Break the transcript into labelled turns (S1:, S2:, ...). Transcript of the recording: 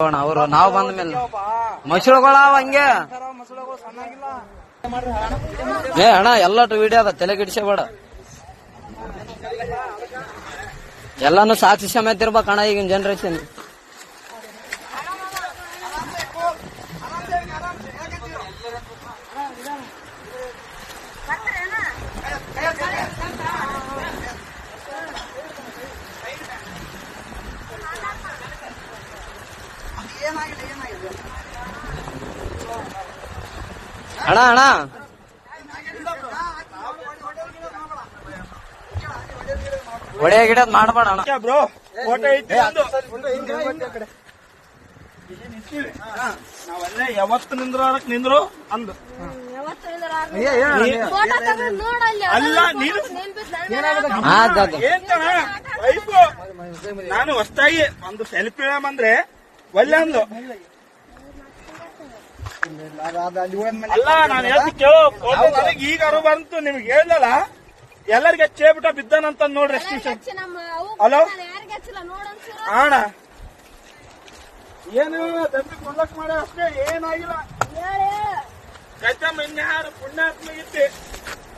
S1: ಅವ್ರು ನಾವ್ ಬಂದ ಮೇಲೆ ಮಸಳುಗಳಾವ ಹಂಗೆ ಏ ಅಣ್ಣ ಎಲ್ಲಟು ವಿಡಿಯೋ ಅದ ತಲೆ ಗಿಡಿಸಬೇಡ ಎಲ್ಲಾನು ಸಾಕ್ಷಿ ಸಮೇತ ಇರ್ಬೇಕಣ್ಣ ಈಗಿನ ಜನರೇಷನ್. ಅಣ್ಣ ಅಣ್ಣ ಒಡೆಯ ಗಿಡ ಮಾಡ್ಬೇಡ ಅಣ್ಣ
S2: ಬ್ರೋ. ಫೋಟೋ ಐತಿ ನಾವಲ್ಲೇ ಯಾವತ್ತು ನಿಂದ್ರು ಅಂದು ಅಲ್ಲ ನೀನು ವೈಫ್ ನಾನು ಹೊಸ್ತಾಗಿ ಒಂದು ಸೆಲ್ಫಿ ಅಂದ್ರೆ ಒಳ್ಳೆ ಅಂದು ಅಲ್ಲ ನಾನು ಹೇಳ್ತಿ ಕೇಳೋ ಫೋಟೋ ನನಗೆ ಈಗ ಅರು ಬಂತು ನಿಮ್ಗೆ ಹೇಳಲ್ಲ ಎಲ್ಲರಿಗೆ ಹಚ್ಚೇಬಿಟ್ಟ ಬಿದ್ದಾನಂತ ನೋಡ್ರಿ ಎಷ್ಟು ಹಲೋ ಅಣ್ಣ ಏನು ದಂಬಿ ಕೊಡ್ಲಕ್ ಮಾಡ ಅಷ್ಟೇ ಏನಾಗಿಲ್ಲ ಕಚ್ಚಮ್ಮ ಇನ್ಯಾರು ಪುಣ್ಯಾತ್ಮ ಇತ್ತು